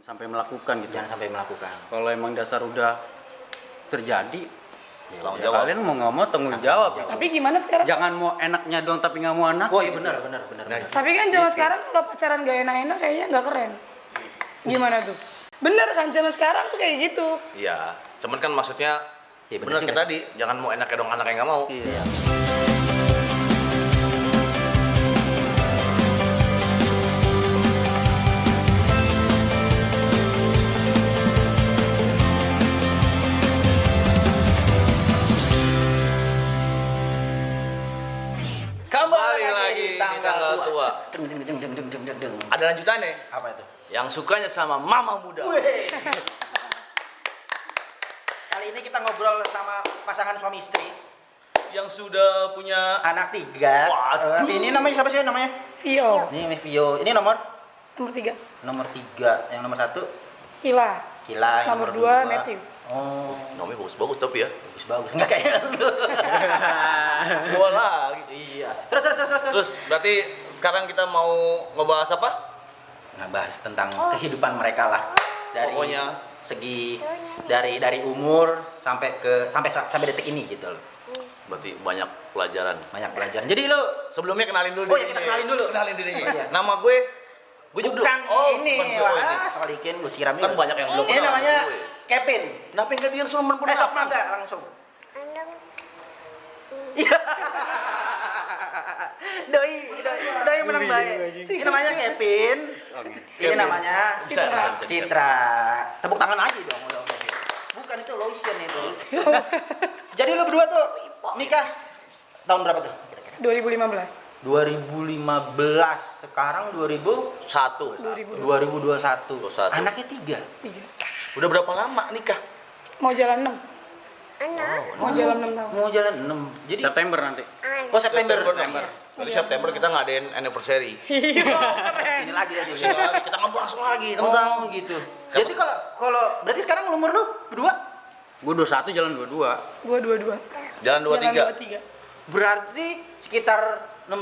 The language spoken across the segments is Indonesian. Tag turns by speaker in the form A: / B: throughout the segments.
A: sampai melakukan gitu.
B: Jangan sampai melakukan.
A: Kalau emang dasar udah terjadi,
C: Tanggung
A: ya
C: jawab.
A: kalian mau nggak mau tanggung jawab.
D: Tapi gimana sekarang?
A: Jangan mau enaknya doang tapi nggak mau anak.
B: Oh iya benar.
D: Tapi kan zaman sekarang kalau pacaran gak enak-enak kayaknya nggak keren. Gimana tuh? Bener kan zaman sekarang tuh kayak gitu.
C: Iya, cuman kan maksudnya
B: Iya, bener
C: benar kayak
B: juga.
C: tadi, jangan mau enaknya dong anak yang nggak mau.
A: Iya.
B: Kembali
C: lagi di tanggal tua.
B: Deng.
C: Ada lanjutannya,
B: Apa itu?
C: yang sukanya sama mama muda.
B: Wih. Kali ini kita ngobrol sama pasangan suami istri,
C: Yang sudah punya
B: anak 3.
C: Waduh.
B: Ini namanya siapa sih namanya?
D: Vio
B: Ini Vio. Ini nomor
D: nomor 3,
B: nomor 3. Yang nomor 1
D: Kila,
B: Kila. Yang
D: nomor 2
B: dua.
D: Matthew.
B: Oh,
C: namanya bagus-bagus tapi ya.
B: bagus. Enggak kayak lu.
C: Gua lagi.
B: Iya. Terus.
C: Terus berarti sekarang kita mau ngebahas apa?
B: Ngebahas tentang kehidupan mereka lah. Dari
C: Pokoknya
B: segi dari umur sampai detik ini gitu loh.
C: berarti banyak pelajaran.
B: Banyak pelajaran. Jadi lu
C: Sebelumnya kenalin dulu
B: Oh iya,
C: dirinya.
B: kita kenalin dulu.
C: Kenalin dirinya.
B: Oh iya.
C: Nama gue
B: bukan
C: ini.
B: ini. Wah, solikin gue siram
C: Kan banyak yang belum
B: Ini
C: kenal
B: namanya
C: gue.
B: Kevin.
C: Kenapa enggak dia langsung
B: Sok enggak langsung. Doi menang baik. Ini namanya Kevin. Ini namanya Citra. Tepuk tangan aja dong udah. Bukan itu lotion itu. Jadi lo berdua tuh nikah tahun berapa tuh?
D: 2015.
B: 2015. Sekarang
C: 1.
D: 2020.
B: 2021.
C: 21.
B: Anaknya 3.
D: 3.
C: Udah berapa lama nikah?
D: Mau jalan 6. Mau jalan 6 tahun.
B: Mau jalan 6. Jadi
A: September nanti.
B: oh September.
C: Jadi September kita ngadain anniversary.
B: Sini lagi ya
C: Sini lagi kita ngobrol langsung lagi.
B: Oh gitu. Jadi kalau berarti sekarang umur lu berdua
A: Gue 21 jalan 22.
D: Gua 22.
C: Jalan 23.
D: Jalan 23.
B: berarti sekitar 16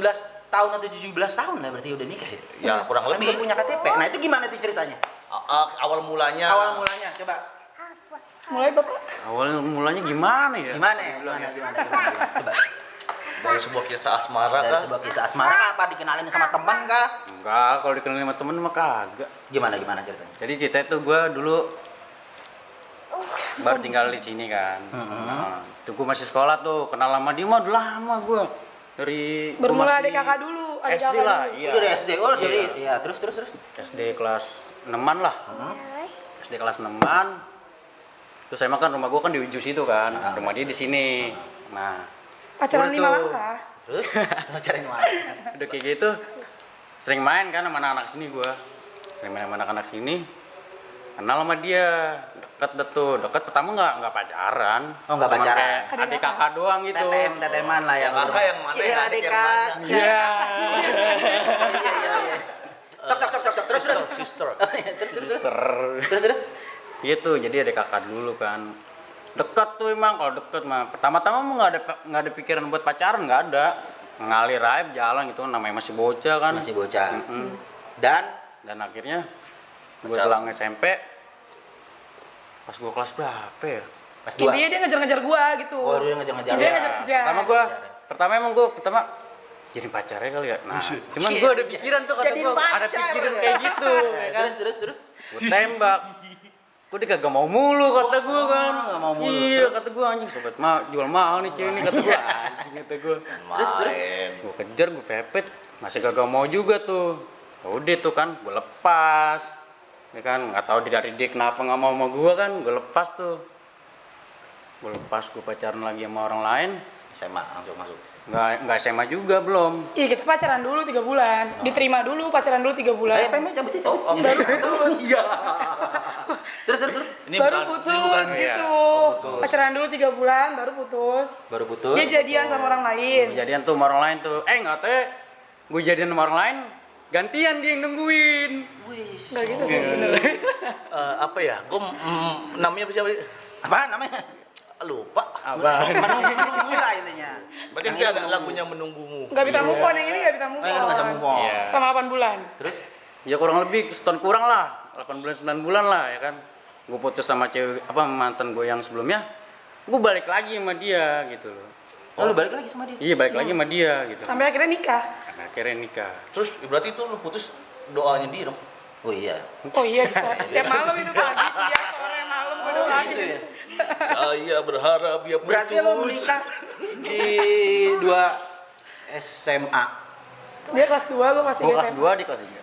B: tahun atau 17 tahun lah berarti udah nikah ya?
C: Ya kurang
B: Tapi
C: lebih.
B: belum punya KTP. Nah itu gimana tuh ceritanya?
C: Awal mulanya.
B: Awal mulanya coba.
D: Mulai Bapak.
A: Awal mulanya gimana ya?
B: Gimana ya? Gimana? Coba.
C: Dari sebuah kisah asmara
B: Dari
C: kan.
B: sebuah kisah asmara kah? Apa dikenalin sama teman kah?
A: Enggak, kalau dikenalin sama temen mah kagak.
B: Gimana ceritanya?
A: Jadi cerita itu gue dulu baru tinggal di sini kan. Nah, itu gue masih sekolah tuh, kenal sama dia mah udah lama gue. Dari gua
D: Bermula
A: masih
D: adik kakak dulu, adik
A: SD
D: kakak
A: lah,
D: dulu.
A: iya.
B: Oh, dari SD. Oh, dari
A: Iya.
B: ya terus.
A: SD kelas 6-an lah. SD kelas 6-an. Terus emang kan rumah gue kan di ujung situ kan. Rumah dia di sini. Nah,
D: Pacaran
A: udah
D: 5
A: tuh.
D: langkah.
B: Terus pacaran mana?
A: Udah kayak gitu sering main kan sama anak-anak sini gue. Sering main sama anak-anak sini. Kenal sama dia. Deket pertama nggak pacaran.
B: Oh, nggak
A: Cuma
B: pacaran.
A: kayak adik kakak doang gitu.
B: Teteman lah yang
C: Kakak yang mana?
B: Iya,
C: Adik yang
B: kakak.
C: mana?
A: Iya.
B: Iya. Sok. Terus.
C: Sister.
B: Terus.
A: Gitu, jadi ada kakak dulu kan. Dekat tuh emang, kalau deket mah. Pertama-tama mah nggak ada pikiran buat pacaran, nggak ada. Ngalir aja jalan gitu, namanya masih bocah kan.
B: Masih bocah.
A: Mm-mm.
B: Dan
A: akhirnya gue
C: Pacaran.
A: selang SMP, pas gue kelas berapa ya?
B: pas 2.
D: Intinya dia ngejar-ngejar gua gitu.
B: Oh, dia ngejar-ngejar.
D: Dia
B: Ya.
D: ngejar-ngejar.
A: Pertama emang gue jadi pacarnya kali ya. Nah, cuman gue ada pikiran tuh kata
B: Jadiin
A: gue ada
B: pacar.
A: pikiran kayak gitu, ya kan.
B: Terus.
A: Gue tembak. Gue dia kagak mau mulu kata gue kan.
B: nggak mau mulu.
A: Iya kata gue anjing sobat jual mahal nih cewek ini kata gue anjing kata gue.
C: Main.
A: Gue kejar gue pepet masih kagak mau juga tuh. Ya udah tuh kan gue lepas. Ya kan nggak tahu dari dia kenapa nggak mau sama gue kan gue lepas tuh. Gue lepas gue pacaran lagi sama orang lain.
B: SMA langsung masuk.
A: Nggak SMA juga belum.
D: Iya, kita pacaran dulu 3 bulan. Diterima dulu, pacaran dulu 3 bulan.
B: Ayo, PME cabut.
D: Baru putus.
B: Iya. Terus.
C: Ini
D: Baru
C: bukan-
D: putus
C: ini bukan
D: gitu.
C: putus.
D: Pacaran dulu 3 bulan, baru putus.
B: Baru putus.
D: Dia jadian sama orang lain.
A: Kejadian tuh sama orang lain tuh. Nggak tahu ya. Gue jadian sama orang lain. Gantian dia yang nungguin.
B: Wih.
D: Enggak gitu sih sebenarnya.
C: Apa ya? Gue namanya siapa?
B: Apa namanya?
C: Lupa.
A: Abang.
B: Menunggu lah intinya.
C: Berarti nanti ada lagunya menunggumu.
D: Enggak bisa move on, yang ini enggak bisa move
B: Nggak bisa
D: on.
B: move on.
A: Iya.
D: Selama 8 bulan.
B: Terus
A: Ya kurang lebih setahun kurang lah. 8 bulan 9 bulan lah ya kan. Gue putus sama cewek mantan gue yang sebelumnya, gue balik lagi sama dia gitu loh.
B: Oh, lu balik lagi sama dia?
A: Iya, balik lagi sama dia gitu.
D: Sampai akhirnya nikah.
A: Akhirnya nikah.
C: Terus berarti itu lu putus doanya dia dong.
B: Oh iya.
D: Oh iya, tiap malam itu pagi, siang, sore, malam gue doain.
B: Gitu ya.
C: Saya berharap dia putus.
B: Berarti lo menikah di 2 SMA.
D: Dia kelas 2, gue kelas 3
A: Gue kelas
D: SMA.
A: 2 di kelas 3.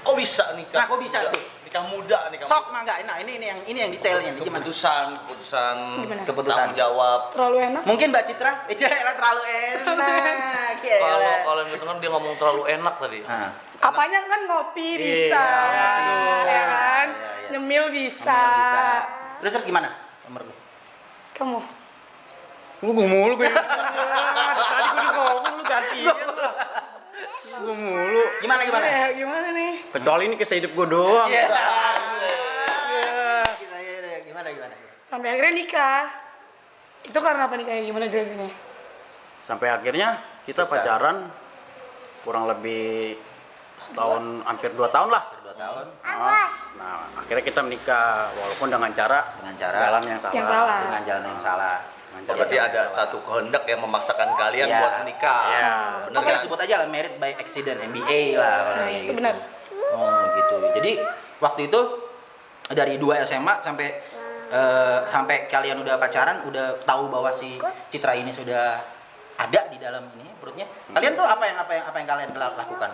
C: Kok bisa nikah?
B: Nah, kok bisa
C: Nikah-
B: tuh?
C: Nikah muda, nikah
B: Sok, enggak. Nah, ini yang detailnya nih gimana?
C: keputusan
D: Gimana?
B: Keputusan.
C: tanggung jawab.
D: Terlalu enak.
B: Mungkin Mbak Citra, lah terlalu enak.
C: Kalau yang denger dia ngomong terlalu enak tadi.
B: Nah,
D: Apanya kan ngopi bisa,
B: ngopi.
D: ya kan?
B: Iya.
D: Nyemil bisa.
B: bisa. Terus gimana? Nomor lu.
D: Kamu?
A: Gue mulu gue. Tadi gue udah ngomong lu gantian lah. Gue mulu.
B: Gimana?
D: Ya, gimana nih?
A: Kecuali ini kisah hidup gue doang.
B: Iya.
A: Iya.
B: Gimana?
D: Sampai akhirnya nikah. Itu karena apa nikahnya? Gimana jelasinnya?
A: Sampai akhirnya kita pacaran kurang lebih setahun, hampir 2 tahun lah.
B: 2 tahun
A: Nah, akhirnya kita menikah walaupun dengan cara jalan yang salah.
D: Yang salah.
B: dengan jalan yang salah.
A: Dengan
C: Oh,
A: jalan
C: berarti
A: yang
C: ada
A: salah.
C: satu kehendak yang memaksakan kalian
B: Iya.
C: buat menikah.
A: Iya.
C: Bener
B: Oke,
C: kan?
B: sebut aja lah married by accident, MBA lah. kalau
D: Nah,
B: kayak
D: itu
B: gitu.
D: benar.
B: Oh gitu. Jadi waktu itu dari 2 SMA sampai kalian udah pacaran, udah tahu bahwa si Citra ini sudah ada di dalam ini perutnya. Kalian tuh apa yang kalian lakukan?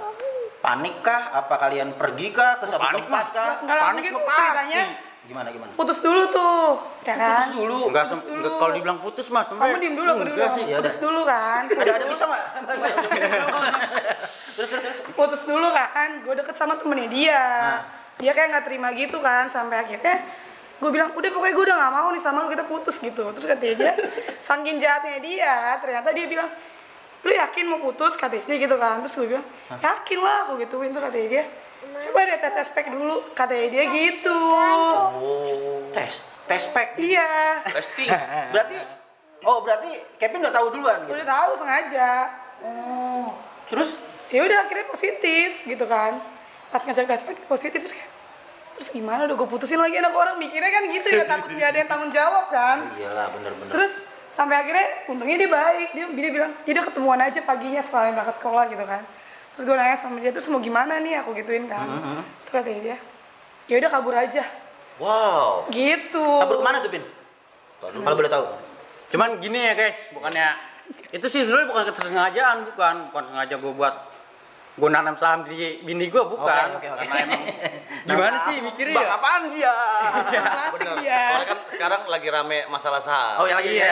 B: Panik kah? Apa kalian pergi kah ke satu
A: Panik
B: tempat kah?
D: Nggak langsung
A: Panik
D: gitu
A: mah pasti.
D: ceritanya.
B: Gimana?
D: Putus dulu tuh, ya kan?
B: Putus dulu.
A: Enggak
D: Putus dulu.
A: kalau dibilang putus Mas,
D: Kamu diem dulu, aku dulu.
A: Enggak sih.
B: Ya
D: Putus
B: udah.
D: dulu kan?
B: Ada pisau nggak? terus.
D: Putus dulu kan? Gue deket sama temennya dia.
B: Nah.
D: Dia kayak nggak terima gitu kan, sampai akhirnya gue bilang udah pokoknya gue udah nggak mau nih sama lu, kita putus gitu. Terus katanya dia, saking jahatnya dia, ternyata dia bilang lu yakin mau putus katanya dia gitu kan. Terus gue bilang yakin lah aku gituin. Terus katanya dia coba deh tes pack dulu katanya dia gitu.
B: Tes pack.
D: Iya,
C: Testing.
B: Berarti Kevin udah tahu duluan gitu.
D: udah tahu sengaja.
B: Terus
D: Ya udah akhirnya positif gitu kan. Pas ngecek tes pack positif terus gimana udah gue putusin lagi, anak orang mikirnya kan gitu ya, takut nggak ada yang tanggung jawab kan.
B: iyalah bener-bener.
D: Terus sampai akhirnya untungnya dia baik, dia bilang ya udah ketemuan aja paginya setelah berangkat sekolah gitu kan. Terus gue nanya sama dia, terus mau gimana nih, aku gituin kan. Terus katanya dia ya udah kabur aja
C: Wow.
D: gitu.
B: Kabur kemana tuh, Pin? Kalau boleh tahu.
A: Cuman gini ya guys, bukannya itu sih sebenarnya bukan kesengajaan, bukan sengaja gue buat gue nanam saham di bini gue, bukan.
B: Oke.
A: Karena emang gimana sih mikirnya
B: Bang,
A: ya?
B: apaan dia?
D: Klasik
C: Bener.
D: dia.
C: Soalnya kan sekarang lagi rame masalah saham.
B: Oh ya lagi ya.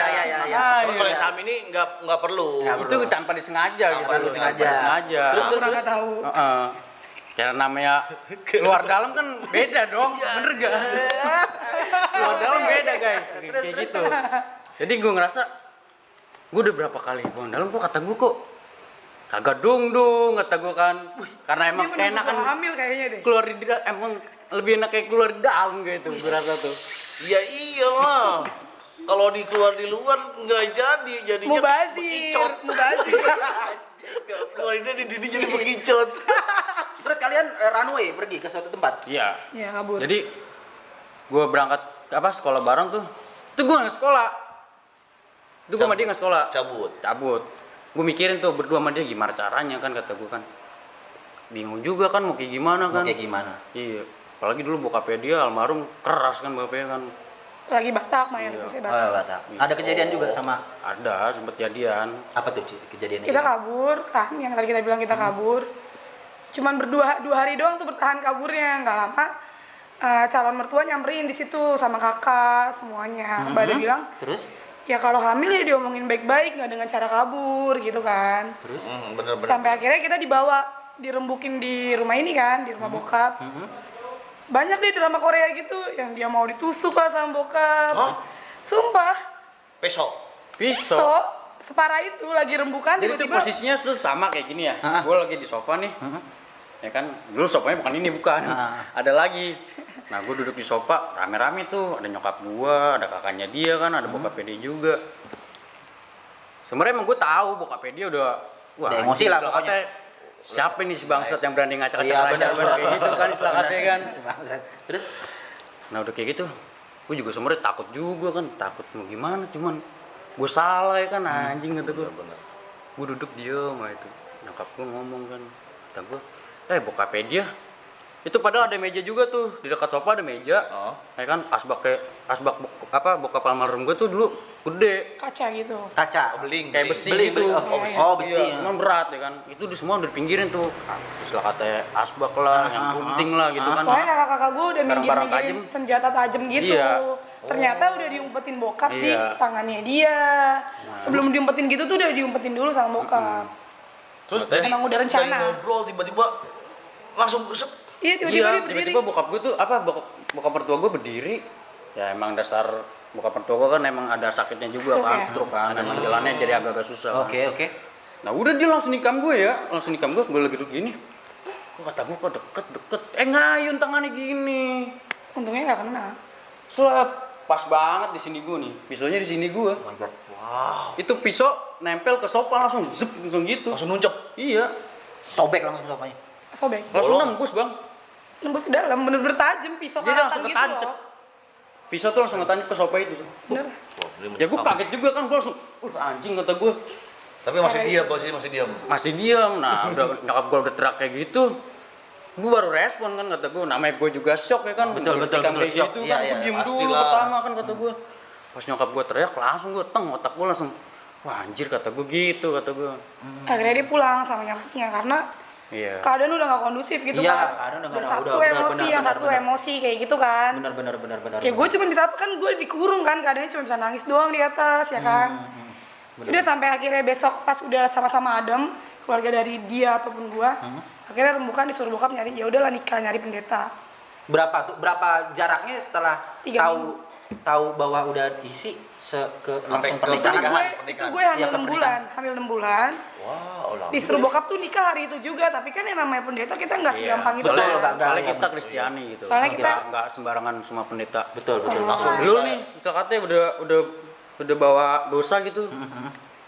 C: Tapi kalau yang saham ini nggak perlu.
B: Ya,
A: Itu tanpa disengaja gitu.
C: Tanpa
B: disengaja.
A: Tanpa disengaja.
D: Terus nggak tahu.
A: Heeh. Karena namanya luar dalam kan beda dong, bener gak? Luar dalam beda guys, kayak gitu. Jadi gue ngerasa, gue udah berapa kali luar dalam kok kata gue kok kagak dong kata gue kan. Karena emang
D: Dia
A: keenakan
D: menunggu hamil kayaknya deh.
A: keluar di emang lebih enak kayak keluar di dalam gitu gue rasa tuh.
C: Ya iyalah. Kalau keluar di luar nggak jadinya bekicot.
D: Mubazir.
C: Keluar di didi jadi bekicot.
B: Terus kalian runway pergi ke suatu tempat.
A: Iya.
D: Ya kabur.
A: Jadi gue berangkat sekolah bareng tuh. Itu gue nggak sekolah. Itu gue sama dia nggak sekolah. Cabut. Gue mikirin tuh berdua sama dia gimana caranya kan, kata gue kan. Bingung juga kan mau kayak gimana kan.
B: Kayak gimana?
A: Iya. Apalagi dulu bokapnya dia almarhum keras kan bapaknya kan.
D: Lagi Batak main
A: Iya.
D: terus
B: Oh, Batak. Ada kejadian juga sama
A: Ada sempet jadian.
B: apa tuh kejadiannya?
D: kita kabur kan, yang tadi kita bilang kita kabur. Cuman dua hari doang tuh bertahan kaburnya, nggak lama. Calon mertua nyamperin di situ sama kakak semuanya. Mbak dia bilang,
B: Terus?
D: ya kalau hamil ya diomongin baik-baik, nggak dengan cara kabur gitu kan.
B: Terus?
C: Bener-bener.
D: Sampai akhirnya kita dibawa, dirembukin di rumah ini kan, di rumah bokap. Banyak deh drama Korea gitu, yang dia mau ditusuk lah sama bokap.
C: Hah?
D: Sumpah,
C: Besok.
A: Pisau.
D: so separah itu lagi rembukan
A: Jadi tuh
D: tiba-tiba.
A: posisinya tuh sama kayak gini ya.
B: Ah.
A: Gue lagi di sofa nih. Ya kan, dulu sofanya bukan ini, bukan.
B: Ah.
A: Ada lagi. Nah, gue duduk di sofa, rame-rame tuh. Ada nyokap gue, ada kakaknya dia kan, ada bokapnya dia juga. Sebenarnya emang gue tahu bokapnya dia udah
B: Udah emosi lah
A: anjing,
B: pokoknya.
A: katanya siapa nih si bangsat yang berani ngacak-ngacak
B: Iya,
A: raja
B: benar.
A: kayak gitu kan istilah katanya kan.
B: Bangsat. Terus
A: Nah udah kayak gitu, gue juga sebenarnya takut juga kan, takut mau gimana, cuman gue salah ya kan anjing kata gue. Gue duduk diem sama itu, nyokap gue ngomong kan, kata gue, bokapnya dia, itu padahal ada meja juga tuh, di dekat sofa ada meja, ya kan bokap almarhum gue tuh dulu gede,
D: Kaca gitu.
B: kaca.
C: Beling.
A: kayak besi
B: Beli.
A: gitu.
B: Oh, besi.
A: Iya, emang berat ya kan, itu di semua udah dipinggirin tuh, istilah katanya asbak lah, yang gunting lah gitu kan.
D: Pokoknya kakak-kakak gue udah
A: Barang-barang
D: minggir-minggirin
A: tajam.
D: senjata tajam gitu.
A: Iya.
D: Ternyata udah diumpetin bokap di
A: Iya.
D: tangannya dia. Sebelum diumpetin gitu tuh udah diumpetin dulu sama bokap.
C: Terus
A: Maksudnya
C: jadi
D: emang udah rencana.
C: lagi ngobrol tiba-tiba langsung set.
D: Iya tiba-tiba dia berdiri.
A: tiba-tiba bokap gue tuh bokap mertua gue berdiri, ya emang dasar bokap mertua gue kan emang ada sakitnya juga
D: Stroke
A: kan,
D: ya?
A: stroke kan, emang jalannya jadi agak-agak susah. kan.
B: Oke.
A: Nah udah dia langsung nikam gue ya, gue lagi duduk gini, kok kata gue kok deket, ngayun tangannya gini,
D: Untungnya nggak kena.
A: soalnya pas banget di sini gue nih, pisaunya di sini gue,
B: Oh my god.
C: Wow.
A: itu pisau nempel ke sofa langsung langsung gitu,
C: Langsung nuncep.
A: iya,
B: Sobek langsung sopanya.
D: Sobek.
A: langsung
C: Bolong.
A: nembus bang,
D: Nembus ke dalam bener-bener tajam pisau
A: jadi
D: karatan
A: langsung
D: gitu
A: ketancep,
D: loh.
A: pisau tuh langsung ngetancep ke sofa itu.
D: Bener.
C: Wah, ini
A: Ya gue
C: apa?
A: kaget juga kan, gue langsung, anjing kata gue,
C: Tapi masih diam, posisi masih diam.
A: masih diam. Nah udah nyokap gue udah teriak kayak gitu, gue baru respon kan kata gue, namanya gue juga shock ya kan,
B: Betul,
A: baru dikam kayak
B: shock.
A: gitu
B: Iya,
A: kan,
B: iya,
A: gue diem dulu
C: pastilah.
A: pertama kan kata gue, pas nyokap gue teriak langsung gue otak gue langsung, wah anjir kata gue gitu kata gue,
D: Akhirnya dia pulang sama nyokapnya karena
A: iya.
D: keadaan udah nggak kondusif gitu
B: Iya,
D: kan.
B: keadaan udah nggak-
D: Satu
B: udah, benar,
D: emosi,
B: benar,
D: yang
B: benar,
D: satu
B: benar.
D: emosi kayak gitu kan.
B: Benar.
D: Ya gue cuma bisa apa kan gue dikurung kan, keadaannya cuma bisa nangis doang di atas ya kan. Udah sampai akhirnya besok pas udah sama-sama adem, keluarga dari dia ataupun gua, akhirnya rembukan disuruh bokap nyari, ya udahlah nikah nyari pendeta.
B: Berapa jaraknya setelah
D: 3
B: tahu bahwa udah isi langsung
C: ke
B: pernikahan?
C: pernikahan.
D: Itu gue hamil
B: Iya, ke
D: 6 bulan, hamil 6 bulan.
C: Wow, lah.
D: Disuruh bokap tuh nikah hari itu juga, tapi kan yang namanya pendeta kita nggak segampang itu
A: Soalnya,
D: kan.
B: Gagal,
A: soalnya
B: ya,
A: kita
B: Bang.
A: Kristiani gitu,
D: Soalnya kita-
A: nggak sembarangan semua pendeta.
B: Betul.
C: Langsung
A: Lu nih, misal katanya udah bawa dosa gitu,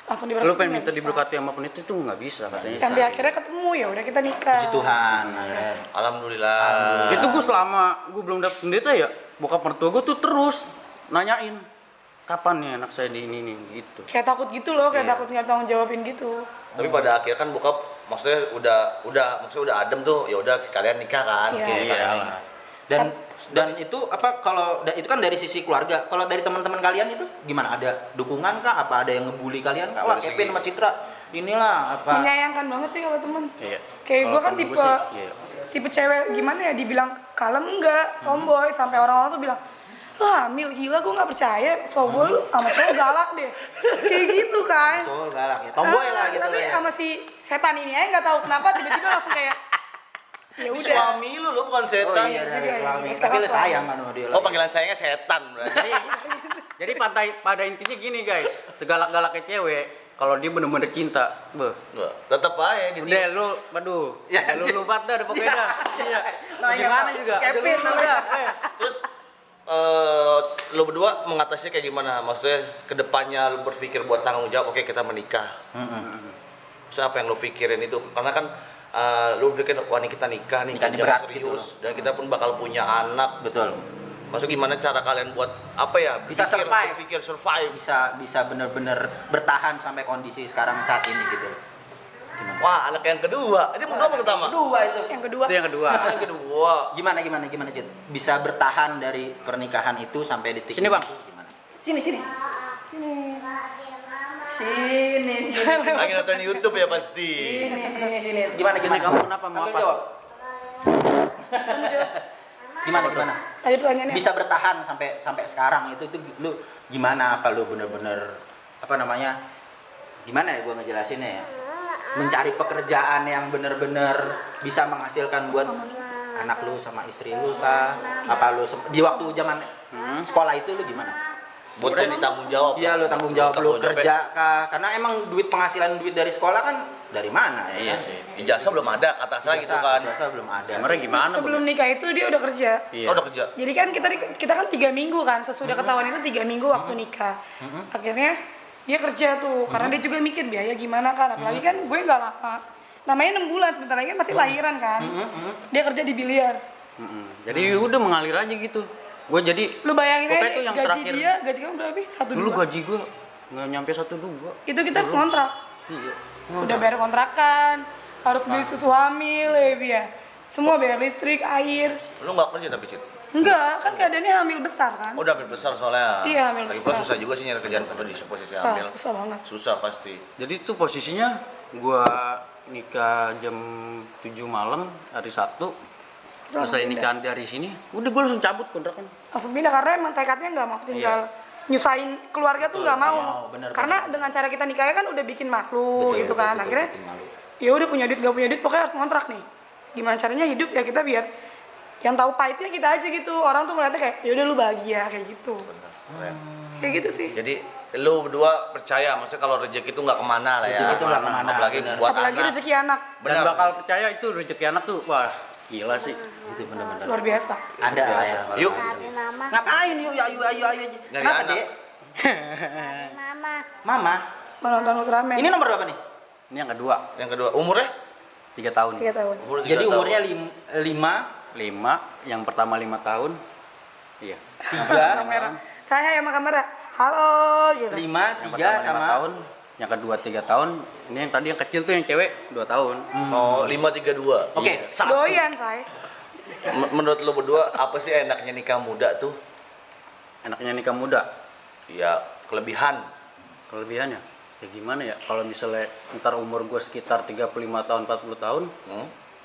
D: Langsung
A: lu
D: diberkati.
A: pengen minta
D: nggak bisa.
A: diberkati sama pendeta tuh nggak bisa katanya.
D: Sampai akhirnya ketemu ya udah kita nikah.
B: Puji Tuhan. akhirnya.
C: Alhamdulillah.
A: Itu gue selama gue belum dapet pendeta ya, bokap mertua gue tuh terus nanyain kapan nih anak saya di ini nih gitu.
D: Kayak takut gitu loh, kayak takut nggak tanggung jawabin gitu.
C: Tapi pada akhirnya kan bokap maksudnya udah adem tuh, ya udah kalian nikah kan.
D: Iya.
B: Oke,
A: Iya.
B: kalian. Dan itu apa kalau itu kan dari sisi keluarga. Kalau dari teman-teman kalian itu gimana? Ada dukungan kah? Apa ada yang ngebully kalian kah? Wah,
C: Dari
B: Kevin
C: segi-
B: sama Citra inilah apa?
D: Menyayangkan banget sih kalau temen.
A: Iya.
D: Kayak
A: Kalau
D: gue kan
A: temen
D: tipe
A: gua sih, iya.
D: tipe cewek gimana ya, dibilang kalem enggak, tomboy, sampai orang-orang tuh bilang lu hamil, gila gue nggak percaya, cowok lu sama cowok galak deh, kayak gitu kan.
B: Betul, galak ya. Tomboy lah gitu
D: Tapi
B: lah ya.
D: sama si setan ini aja nggak tahu kenapa tiba-tiba langsung kayak ya
C: Ini
D: udah.
C: suami lu bukan
B: Oh
C: setan.
B: iya,
D: juga
B: dari
D: ya,
B: suami.
D: sekarang
B: Tapi lu
D: suami.
B: sayang kan sama dia.
C: Oh, panggilan sayangnya setan berarti.
A: Jadi pada intinya gini guys, segalak-galaknya cewek, kalau dia bener-bener cinta,
C: Nggak, tetep aja di
A: udah lu, aduh,
B: Ya,
A: lu lupa dah pokoknya dah. Iya.
B: Nah, iya,
A: Gimana
B: Pak.
A: juga,
B: Kevin
A: udah lu
B: namanya.
A: dah.
C: Terus lo berdua mengatasinya kayak gimana? Maksudnya kedepannya lo berpikir buat tanggung jawab, oke kita menikah. Terus apa yang lo pikirin itu? Karena kan lo pikir wah ini kita nikah nih,
B: Nikah ini
C: jangan
B: berat gitu
C: serius, dan kita pun bakal punya anak.
B: Betul.
C: Maksud gimana cara kalian buat apa ya?
B: Bisa survive.
C: Berpikir survive.
B: Bisa benar-benar bertahan sampai kondisi sekarang saat ini gitu.
C: Wah, anak yang kedua. Itu yang kedua apa pertama?
B: Kedua itu.
D: Yang kedua,
A: Itu yang kedua.
C: Yang kedua.
B: Gimana Cid? Bisa bertahan dari pernikahan itu sampai detik
A: Sini,
B: ini
A: Bang.
B: tuh gimana? Sini. Sini.
C: Lagi nonton YouTube ya pasti.
B: Sini. Gimana?
A: Kamu kenapa mau
B: Sambil
A: apa?
B: jawab. Gimana?
D: tadi pertanyaannya
B: Bisa bertahan sampai sekarang itu lu gimana? Apa lu bener-bener apa namanya? Gimana ya gua ngejelasinnya ya? Mencari pekerjaan yang bener-bener bisa menghasilkan buat anak lu sama istri lu kah? Apa lu di waktu zaman sekolah itu lu gimana?
C: Buat jadi tanggung jawab.
B: Iya, lu tanggung jawab lu
C: Tanggung jawabnya.
B: kerja kah? Karena emang penghasilan duit dari sekolah kan dari mana ya?
A: Iya
B: kan?
A: sih.
C: Ijazah belum ada kata saya gitu kan.
B: Ijazah belum ada.
A: Sebenarnya gimana?
D: sebelum nikah itu dia udah kerja.
A: Iya.
C: Oh, udah kerja.
D: Jadi kan kita kan 3 minggu kan, sesudah ketahuan itu 3 minggu waktu nikah. Akhirnya dia kerja tuh, karena dia juga mikir biaya gimana kan, apalagi kan gue nggak lama namanya 6 bulan, sebentar lagi kan pasti lahiran kan. Dia kerja di biliar.
A: Jadi udah mengalir aja gitu. Gue jadi
D: Lu bayangin
A: pokoknya
D: aja
A: tuh yang
D: gaji
A: terakhir.
D: dia, gaji kamu berapa? 1,2.
A: Dulu gaji gue nggak nyampe 1,2.
D: Itu kita harus kontrak.
A: Iya.
D: Udah bayar kontrakan, harus beli susu hamil ya. Semua bayar listrik, air.
C: Lu nggak kerja tapi Cid?
D: Enggak, kan keadaannya hamil besar kan.
C: Oh, udah hamil besar soalnya.
D: Iya, hamil
C: Lagi pula
D: besar.
C: susah juga sih nyari kerjaan kalau di posisi
D: Susah,
C: hamil.
D: susah banget.
C: Susah pasti.
A: Jadi itu posisinya gue nikah jam 7 malam hari Sabtu. Selesai nikahan dari sini, udah gue langsung cabut kontraknya.
D: Langsung pindah karena emang tekadnya nggak mau tinggal nyusahin keluarga tuh nggak mau.
B: bener,
D: Karena dengan cara kita nikahnya kan udah bikin malu gitu kan. Akhirnya ya udah punya duit, gak punya duit, pokoknya harus ngontrak nih. Gimana caranya hidup ya kita biar yang tahu pahitnya kita aja gitu. Orang tuh ngeliatnya kayak ya udah lu bahagia kayak gitu. Kayak gitu sih.
C: Jadi lu berdua percaya, maksudnya kalau rezeki itu nggak kemana lah ya.
B: Rezeki itu nggak kemana,
C: Apalagi
B: bener.
C: buat
D: Apalagi
C: anak.
D: rezeki anak
A: Dan bakal percaya itu rezeki anak tuh, wah gila sih.
B: Itu benar-benar.
D: luar biasa.
B: Ada lah ya.
C: Yuk,
B: Ngapain yuk, ayo aja.
C: Nyari
B: Kenapa,
C: anak.
B: Dek? Mama.
D: Menonton Ultraman.
B: Ini nomor berapa nih?
A: Ini yang kedua,
C: yang kedua umurnya?
A: 3 tahun.
D: 3 tahun.
C: Umur 3
B: Jadi
C: tahun.
B: umurnya 5,
A: 5, yang pertama 5 tahun. Iya.
B: 3,
D: Kamera. Saya sama kamera. Halo gitu.
B: 5,
A: Yang
B: 3
A: pertama 5
B: sama
A: tahun, yang kedua 3 tahun. Ini yang tadi yang kecil tuh yang cewek 2 tahun.
C: Oh, 532.
B: Oke,
C: Iya.
B: satu.
D: Doyan saya.
C: Menurut lu berdua apa sih enaknya nikah muda tuh?
A: Enaknya nikah muda.
C: Ya, kelebihan.
A: Kelebihannya ya gimana ya, kalau misalnya ntar umur gue sekitar 35 tahun 40 tahun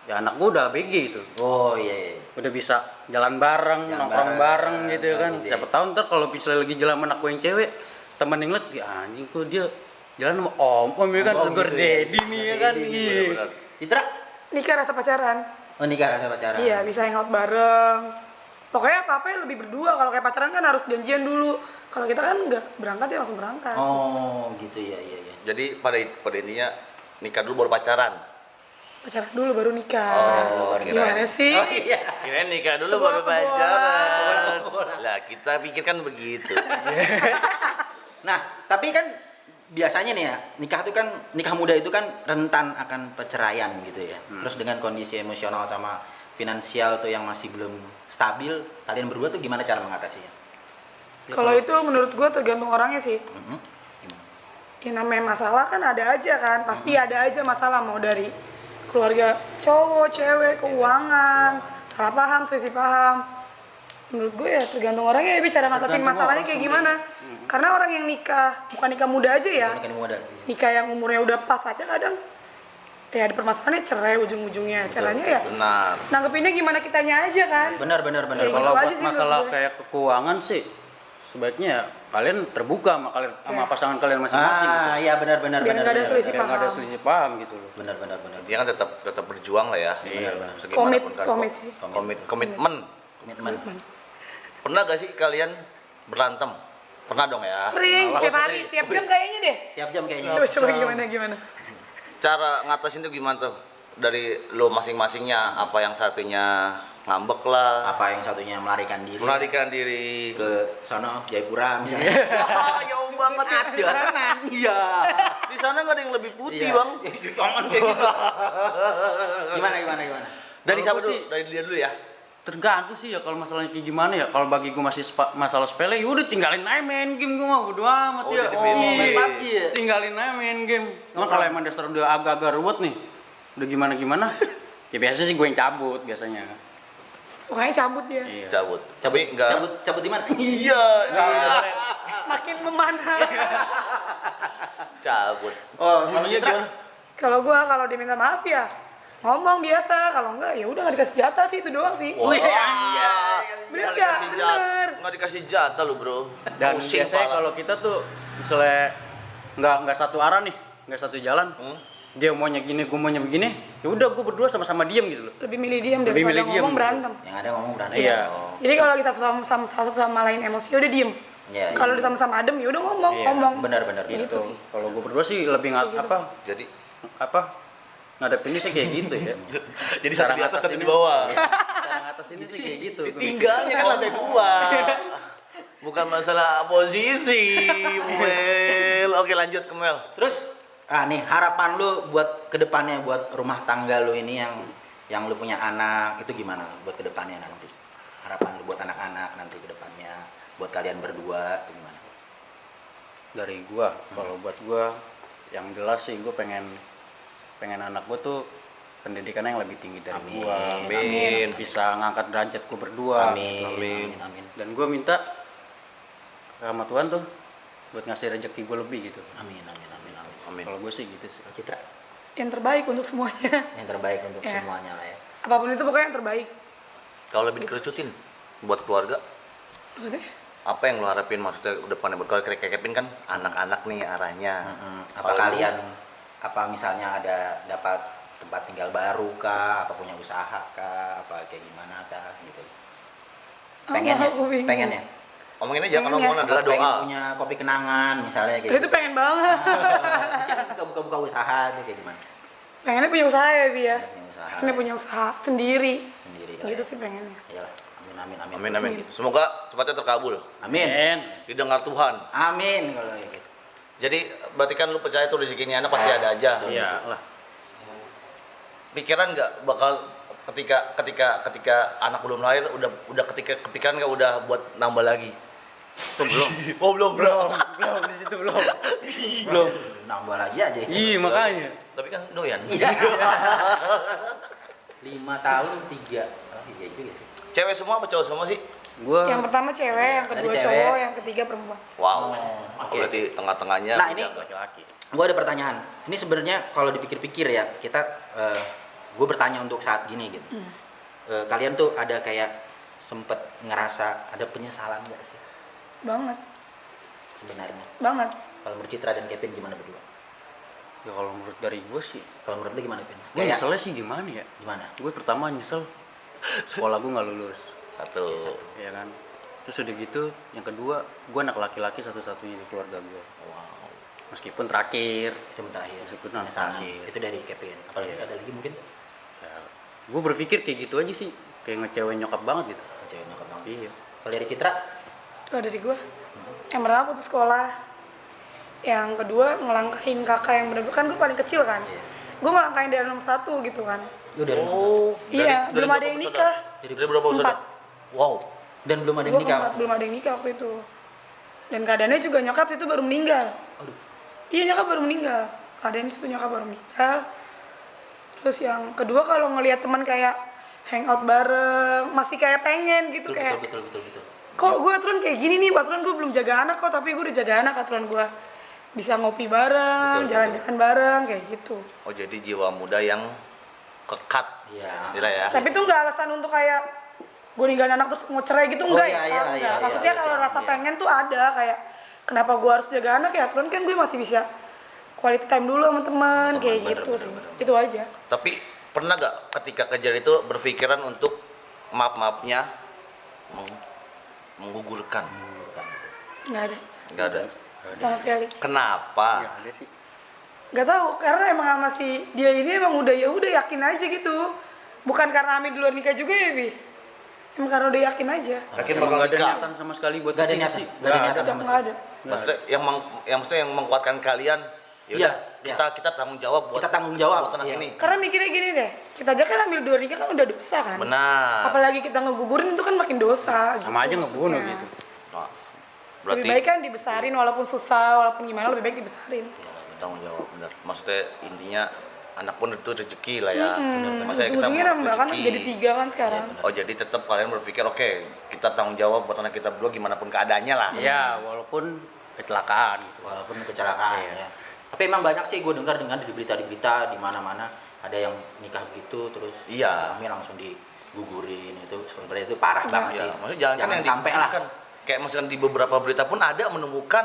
A: ya anak gue udah ABG itu,
B: Oh iya.
A: udah bisa jalan bareng,
B: Jalan
A: nongkrong bareng
B: bareng,
A: gitu kan.
B: gitu ya.
A: Siapa tahu ntar kalau misalnya lagi jalan sama anak gue yang cewek, temen yang ngeliat ya anjing tuh dia jalan sama om ya kan, sugar
B: gitu ya.
A: daddy nih ya kan. Iya.
C: Benar-benar.
B: Citra?
D: Nikah rasa pacaran.
B: Oh nikah rasa pacaran.
D: Iya, bisa hangout bareng. Pokoknya apa-apa lebih berdua. Kalau kayak pacaran kan harus janjian dulu. Kalau kita kan nggak berangkat ya langsung berangkat.
B: Oh gitu ya.
C: Jadi pada intinya nikah dulu baru pacaran.
D: Pacaran dulu baru nikah.
B: dulu baru nikah.
D: Gimana sih?
B: Oh iya.
C: Kirain nikah dulu
D: Kebola-
C: baru
D: kebola.
C: pacaran. Lah, kita pikir kan begitu.
B: Nah, tapi kan biasanya nih ya, nikah muda itu kan rentan akan perceraian gitu ya. Terus dengan kondisi emosional sama finansial tuh yang masih belum stabil, kalian berdua tuh gimana cara mengatasinya?
D: Kalau itu menurut gue tergantung orangnya sih.
B: Mhm.
D: Ya namanya masalah kan ada aja kan. Pasti ada aja masalah, mau dari keluarga cowok, cewek, keuangan, salah paham, selisih paham. Menurut gue ya tergantung orangnya ya, cara ngatasin
A: Tergantung
D: masalahnya
A: orang
D: kayak
A: sendiri.
D: gimana. Karena orang yang nikah, bukan nikah muda aja ya.
B: Nikah muda.
D: Nikah yang umurnya udah pas aja kadang ya ada permasalahannya cerai ujung-ujungnya. Caranya ya
C: Benar.
D: nanggepinnya gimana kitanya aja kan.
B: Benar.
D: Kayak
A: Kalau
D: gitu aja
A: buat
D: sih menurut
A: masalah
D: gue.
A: kayak keuangan sih sebaiknya ya kalian terbuka sama pasangan kalian masing-masing gitu.
B: Iya benar.
D: Biar nggak ada selisih
A: Biar nggak ada
D: paham.
A: selisih paham gitu loh.
B: Benar.
C: Dia kan tetap berjuang lah ya.
A: Iya.
C: Segimanapun kan.
D: Komit sih.
C: Komitmen.
B: Komitmen.
C: Pernah gak sih kalian berantem? Pernah dong ya.
D: Sering,
C: Malah
D: tiap hari,
C: sering.
D: tiap jam kayaknya deh.
B: Tiap jam kayaknya.
D: Coba gimana.
C: Cara ngatasin tuh gimana tuh? Dari lo masing-masingnya, apa yang satunya ngambek lah,
B: Apa yang satunya melarikan diri
C: melarikan diri
B: ke sono Jayapura misalnya.
C: jauh banget
B: Ada tenan. Iya.
C: di sana nggak ada yang lebih putih
B: Iya.
C: bang.
B: Jangan kayak gitu. Gimana?
C: Dari
A: Kalau
C: siapa
A: gua
C: dulu?
A: sih-
C: Dari dia dulu ya.
A: Tergantung sih ya kalau masalahnya kayak gimana ya. Kalau bagi gue masih masalah sepele, ya udah tinggalin aja main game, gue mah bodo amat
C: Oh,
A: ya.
C: jadi main
A: Iya.
B: PUBG ya?
A: Tinggalin aja main game. Cuma kalau emang dasar udah agak-agak ruwet nih, udah gimana ya biasa sih gue yang cabut biasanya.
D: Sukanya cabut dia.
A: Iya.
C: Cabut. Tapi enggak.
B: Cabut di mana?
C: Iya.
D: Makin memanah.
C: Cabut.
B: Oh,
C: Iya kan?
D: Kalau diminta maaf ya ngomong biasa, kalau enggak ya udah nggak dikasih jatah sih, itu doang sih.
C: Wah,
D: Bener
C: nggak
D: nggak?
C: dikasih jatah.
D: Bener.
C: Nggak dikasih jatah lu bro.
A: Dan
C: Pusing
A: biasanya
C: pala.
A: kalau kita tuh misalnya nggak satu arah nih, nggak satu jalan, dia maunya gini, gue maunya begini, ya udah gue berdua sama-sama diem gitu loh.
D: Lebih milih diam
A: Lebih
D: daripada
A: milih diam.
D: ngomong berantem.
B: Yang ada ngomong berantem.
A: Iya.
D: Jadi kalau lagi satu sama lain emosi udah diem.
B: Iya.
D: Kalau udah sama-sama adem ya udah ngomong,
A: Iya.
D: ngomong.
B: Benar.
D: Gitu
A: Gitu.
D: sih.
A: Kalau gue berdua sih lebih
C: Jadi
A: ngadepinnya sih kayak gitu ya.
C: jadi satu
A: Cara
C: di atas satu
A: ngatasinnya.
C: di bawah.
A: Cara ngatasinnya sih kayak gitu.
C: Tinggalnya kan lantai 2. Bukan masalah posisi, Mel. Oke lanjut ke Mel.
B: Terus nih harapan lu buat kedepannya buat rumah tangga lu ini yang lu punya anak itu gimana buat kedepannya nanti? Harapan lu buat anak-anak nanti kedepannya, buat kalian berdua itu gimana?
A: Dari gua, kalau buat gua yang jelas sih gua pengen anak gua tuh pendidikannya yang lebih tinggi dari
B: Amin.
A: gua.
C: Amin.
A: Bisa ngangkat derajat gua berdua.
B: Amin.
C: Amin.
B: Amin.
A: Dan gua minta sama Tuhan tuh buat ngasih rezeki gua lebih gitu.
B: Amin. Amin. Amin. Amin.
C: Amin.
A: Kalau gua sih gitu sih.
B: Citra,
D: Yang terbaik untuk semuanya.
B: yang terbaik untuk
D: Ya.
B: semuanya lah ya.
D: Apapun itu pokoknya yang terbaik.
C: Kalau lebih dikerucutin buat keluarga,
D: Maksudnya?
C: apa yang lo harapin maksudnya udah pandai kalau kayak Kevin kan anak-anak nih arahnya.
B: Apa
C: Kalau
B: kalian apa misalnya ada dapat tempat tinggal baru kah, apa punya usaha kah, apa kayak gimana kah gitu. Pengennya,
D: Aku bingung.
B: pengennya.
C: ngomongin aja kalau
D: Pengen
C: ngomongin adalah
B: Pengen
C: doa.
B: punya kopi kenangan misalnya kayak
D: Itu
B: gitu.
D: pengen banget.
B: Mungkin buka-buka usaha tuh kayak gimana?
D: Pengennya punya usaha ya, Bi ya.
B: Punya usaha
D: Pengennya punya usaha sendiri.
B: sendiri.
D: Gitu sih pengennya.
B: Iyalah. Amin amin amin.
C: Amin amin. Semoga cepatnya terkabul,
B: Amin.
C: didengar Tuhan.
B: Amin kalau kayak gitu.
C: Jadi berarti kan lu percaya tuh rezekinya anak pasti ada aja.
A: Iya lah.
C: Pikiran nggak bakal ketika anak belum lahir udah kepikiran nggak udah buat nambah lagi? Tuh belum. Oh belum
A: Belum di situ belum.
C: belum.
B: Nambah lagi aja.
A: Iya makanya.
C: Tapi kan doyan.
B: Iya. 5 tahun 3. Oh, iya juga sih.
C: Cewek semua apa cowok semua sih?
A: Gua
D: Yang pertama cewek, yang kedua
B: Tadi cewek.
D: cowok, yang ketiga perempuan.
C: Wow.
B: oke.
C: Berarti tengah-tengahnya
B: Nah, ini-
C: laki-laki.
B: Gue ada pertanyaan. Ini sebenarnya kalau dipikir-pikir ya, kita gue bertanya untuk saat gini gitu. Kalian tuh ada kayak sempet ngerasa ada penyesalan nggak sih
D: Banget,
B: sebenarnya?
D: banget.
B: Kalau menurut Citra dan Kevin gimana berdua?
A: ya kalau menurut dari gua sih,
B: Kalau menurut lu gimana, Kevin?
A: gua nyeselnya sih gimana ya?
B: Gimana?
A: Gue pertama nyesel sekolah gua nggak lulus,
C: Satu.
A: ya kan. Terus udah gitu, yang kedua, gua anak laki-laki satu-satunya di keluarga gua.
C: Wow.
A: Meskipun terakhir,
B: Itu terakhir.
A: Meskipun anak
B: Penyesalan.
A: terakhir.
B: Itu dari Kevin. Apalagi
A: Iya.
B: ada lagi mungkin?
A: ya, gue berpikir kayak gitu aja sih, kayak ngecewain nyokap banget gitu.
B: Cewek nyokap banget.
A: Iya.
B: Kalau dari Citra?
D: Kalau dari gua, yang pertama putus sekolah. Yang kedua ngelangkain kakak yang bener-bener, kan gua paling kecil kan.
B: Iya.
D: Gua ngelangkain dari nomor 1 gitu kan.
B: Lu dari
C: Oh.
D: Iya, belum ada yang nikah.
C: Dari berapa
D: Empat.
C: saudara? Wow.
B: dan belum ada yang
D: Gua
B: nikah.
D: keempat, belum ada yang nikah waktu itu. Dan keadaannya juga nyokap itu baru meninggal.
B: Aduh.
D: Iya, nyokap baru meninggal. Keadaan itu nyokap baru meninggal. Terus yang kedua kalau ngelihat teman kayak hangout bareng, masih kayak pengen gitu,
B: Betul,
D: kayak
B: betul.
D: kok gue aturan kayak gini nih, aturan gue belum jaga anak kok, tapi gue udah jaga anak, aturan gue bisa ngopi bareng,
C: Betul,
D: jalan-jalan bareng kayak gitu.
C: Oh jadi jiwa muda yang kekat.
B: Iya.
C: Gila ya.
D: Tapi itu nggak alasan untuk kayak gue ninggalin anak terus mau cerai gitu,
B: Oh,
D: enggak
B: iya,
D: ya?
B: iya,
D: Enggak.
B: iya,
D: Maksudnya
B: iya,
D: kalau
B: iya,
D: rasa
B: iya.
D: pengen tuh ada, kayak kenapa gue harus jaga anak ya, aturan kan gue masih bisa quality time dulu sama teman kayak
C: bener,
D: gitu
C: bener,
D: sih.
C: bener.
D: Itu aja.
C: Tapi pernah gak ketika kejadian itu berpikiran untuk maaf-maafnya menggugurkan?
D: Nggak ada
C: Gak ada.
D: sama sekali.
C: Kenapa?
A: Ya ada sih.
D: Nggak tahu, karena emang sama si dia ini emang udah ya udah yakin aja gitu. Bukan karena Ami duluan nikah juga ya, Bi. Emang karena udah yakin aja.
C: Yakin
A: Emang
C: bakal
A: nggak ada
C: nikah?
A: niatan sama sekali buat
B: Nggak ada
A: kesini
B: niatan,
A: sih.
B: nggak ada
A: Nggak
B: niatan.
A: ada.
D: Nggak ada.
C: Maksudnya maksudnya yang menguatkan kalian.
B: Iya,
C: Yaudah, kita tanggung jawab buat
B: Kita tanggung jawab,
C: buat anak
B: iya.
C: ini.
D: Karena mikirnya gini deh, kita aja kan ambil dua nikah kan udah dosa kan.
C: Benar.
D: Apalagi kita ngegugurin itu kan makin dosa.
A: Sama aja
D: gitu
A: ngebunuh
D: maksudnya.
A: gitu.
C: Nah,
D: Lebih
C: berarti
D: baik kan dibesarin walaupun susah, walaupun gimana lebih baik dibesarin.
C: tanggung jawab benar. Maksudnya intinya anak pun itu rezeki lah ya. Maksudnya kita
D: Ujung-ujungnya
C: mau
D: nambah kan
C: rezeki.
D: jadi 3 kan sekarang.
C: Oh jadi tetap kalian berpikir oke kita tanggung jawab buat anak kita berdua gimana pun keadaannya lah.
A: Ya walaupun kecelakaan gitu.
B: Walaupun kecelakaan
A: Iya.
B: ya. Tapi emang banyak sih gue dengar di berita di mana-mana ada yang nikah begitu terus
C: Iya.
B: kami langsung digugurin itu sebenarnya itu parah banget
C: Iya,
B: sih.
C: maksudnya jangan yang
B: sampai lah.
C: kan kayak misalkan di beberapa berita pun ada menemukan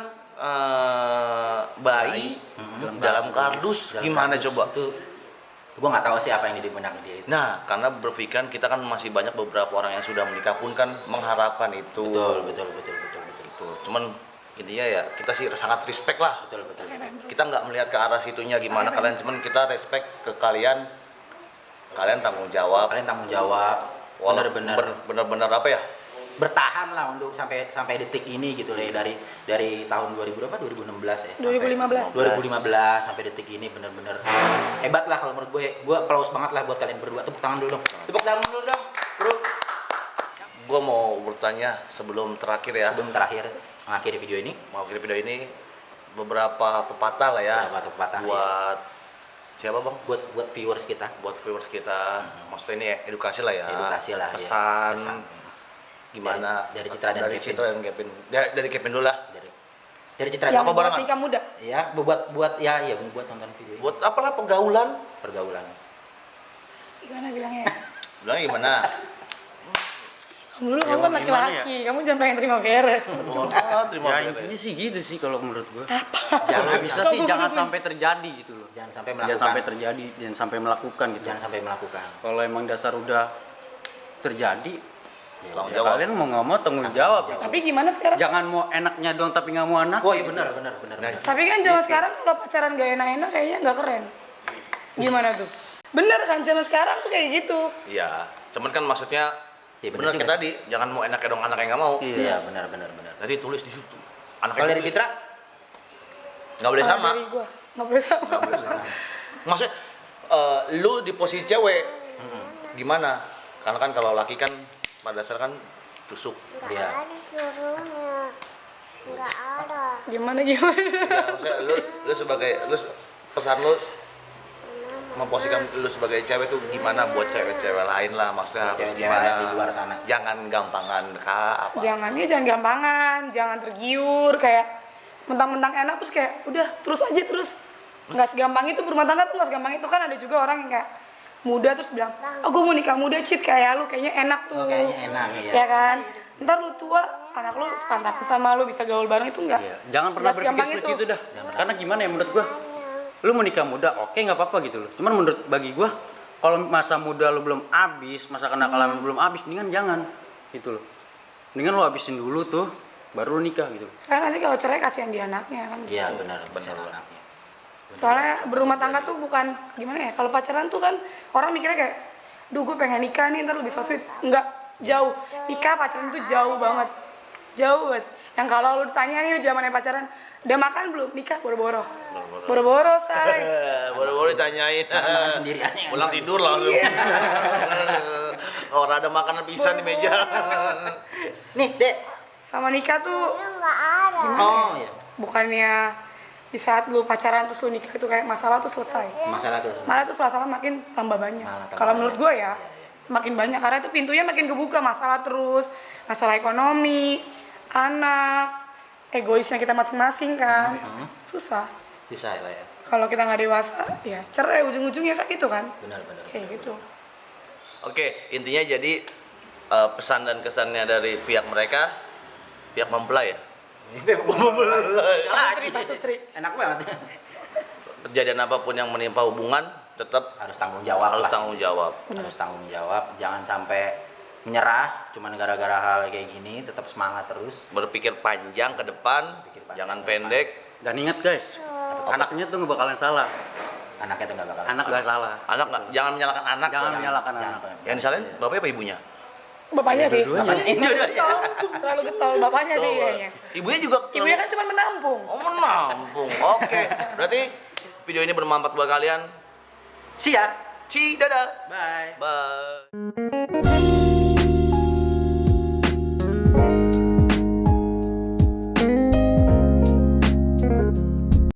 C: bayi dalam kardus.
B: Dalam
C: Gimana
B: kardus.
C: coba?
B: Itu gue nggak tahu sih apa yang di benak dia itu.
C: Nah, karena berpikiran kita kan masih banyak beberapa orang yang sudah menikah pun kan mengharapkan itu.
B: Betul.
C: Gitu. Cuman intinya ya kita sih sangat respect lah.
B: Betul.
C: Kita nggak melihat ke arah situnya gimana kalian, cuman kita respect ke kalian. Kalian tanggung jawab.
B: Kalian tanggung jawab.
C: Walau
B: Benar-benar
C: benar-benar apa ya?
B: bertahan lah untuk sampai detik ini gitu loh ya, dari tahun 2000 berapa 2016 ya
D: 2015.
B: 2015 sampai detik ini bener-bener hebat lah kalau menurut gue applause banget lah buat kalian berdua. Tepuk tangan dulu dong, tepuk tangan dulu dong bro.
C: Gue mau bertanya sebelum terakhir ya.
B: Sebelum terakhir mengakhiri video ini,
C: Beberapa pepatah lah ya.
B: Beberapa pepatah,
C: buat siapa bang?
B: buat viewers kita.
C: Buat viewers kita. Maksudnya ini edukasi lah ya.
B: Edukasi lah, ya.
C: Pesan.
B: Pesan.
C: Gimana?
B: Dari Citra dan Kevin.
C: Citra dan Kevin. Dari Kevin dulu lah.
B: Dari Citra
D: Yang
C: apa
D: buat
C: barengan?
D: nikah muda.
B: ya buat buat nonton video ini.
C: Buat apalah pergaulan?
B: Pergaulan.
D: Gimana bilangnya?
C: Bilangnya gimana?
D: Kamu dulu,
A: Ya,
D: kamu kan
A: mau gimana
D: laki-laki, kamu jangan pengen terima beres.
C: Terima
A: Ya
C: kasih.
A: intinya sih gitu sih kalau menurut gua.
B: Jangan
A: Bisa sih jangan sampai terjadi gitu loh.
B: jangan sampai
A: Jangan
B: melakukan.
A: sampai terjadi, jangan sampai melakukan gitu.
B: Jangan sampai melakukan.
A: Kalau emang dasar udah terjadi,
C: Tanggung
A: ya
C: jawab.
A: kalian mau nggak mau tanggung jawab. Gitu.
D: Tapi gimana sekarang?
A: Jangan mau enaknya doang tapi nggak mau anak.
B: Oh iya benar.
D: Tapi kan zaman sekarang kalau pacaran gak enak-enak kayaknya nggak keren. Gimana tuh? Bener kan zaman sekarang tuh kayak gitu.
C: Iya. Cuman kan maksudnya
B: Iya, bener
C: benar
B: juga.
C: kayak tadi, jangan mau enaknya dong anak yang nggak mau.
B: Iya benar.
C: Tadi tulis di situ. Anak
B: Kalau dari Citra,
C: nggak boleh
D: Kalau
C: sama.
D: Dari gua nggak boleh sama.
C: Maksudnya lu di posisi cewek gimana? Karena kan kalau laki kan pada dasar kan tusuk.
B: Iya.
E: Nggak ada.
D: Gimana?
C: Ya, maksudnya lu sebagai pesan lu memposisikan lu sebagai cewek tuh gimana buat cewek-cewek lain lah, maksudnya harus
B: Cewek-cewek
C: gimana
B: di luar sana.
C: jangan gampangan kah apa
D: Jangan gampangan, jangan tergiur kayak mentang-mentang enak terus kayak udah terus nggak segampang itu berumah tangga tuh nggak segampang itu kan ada juga orang yang kayak muda terus bilang oh gue mau nikah muda cheat kayak lu kayaknya enak tuh
B: Kayaknya enak ya.
D: ya kan ntar lu tua anak lu pantas sama lu bisa gaul bareng itu enggak
A: Iya. Jangan pernah
D: Nggak
A: berpikir
D: segampang
A: seperti itu dah. Karena gimana ya menurut gua? Lu mau nikah muda, oke nggak apa-apa gitu loh. Cuman menurut bagi gua, kalau masa muda lu belum habis, masa kenakalan lu belum habis, mendingan jangan gitu loh. Mendingan lu habisin dulu tuh, baru lu nikah gitu.
D: sekarang nanti kalau cerai kasihan di anaknya kan
B: Iya benar anaknya.
D: soalnya berumah tangga tuh bukan gimana ya kalau pacaran tuh kan orang mikirnya kayak duh gue pengen nikah nih ntar lebih so sweet enggak jauh nikah pacaran itu jauh banget yang kalau lu ditanya nih zamannya pacaran udah makan belum nikah boro-boro say
C: baru-baru ditanyain
B: Makan sendiri aja.
C: pulang tidur langsung orang ada makanan pisang di meja
B: Nih, Dek.
D: sama nikah tuh
E: Nggak ada.
B: Oh iya.
D: bukannya di saat lu pacaran terus lu nikah itu kayak masalah tuh selesai
B: Masalah tuh.
D: malah tuh masalah makin tambah banyak
B: Malah tambah
D: kalau menurut
B: banyak.
D: gue ya makin banyak karena itu pintunya makin kebuka masalah terus masalah ekonomi anak egoisnya kita masing-masing kan susah
B: Susah ya.
D: kalau kita nggak dewasa ya cerai ujung-ujungnya kan gitu kan
B: Benar.
C: Iya.
D: kayak gitu
C: oke intinya jadi pesan dan kesannya dari pihak mereka pihak mempelai ya
B: Lagi.
D: Sutri.
B: Enak banget.
C: kejadian apapun yang menimpa hubungan tetap
B: Harus tanggung jawab
C: harus
B: lah.
C: tanggung jawab
B: Harus tanggung jawab. Jangan sampai menyerah cuma gara-gara hal kayak gini. Tetap semangat terus.
C: berpikir panjang ke depan
B: Berpikir panjang
C: jangan
B: ke depan.
C: pendek
A: Dan ingat guys, anaknya tuh nggak bakalan salah.
B: Anaknya tuh nggak bakal.
A: Anak nggak salah.
C: anak nggak jangan menyalahkan anak
A: Jangan
C: ya.
A: menyalahkan
B: Jangan.
A: anak.
C: yang disalahin bapaknya apa ibunya
D: bapaknya sih
A: Dua-duanya.
B: Ini dua-duanya.
D: terlalu getol bapaknya sih kayaknya
C: ibunya juga
D: ibunya kan cuma menampung
C: oh menampung oke berarti video ini bermanfaat buat kalian
B: See ya.
C: dadah
B: Bye.
C: bye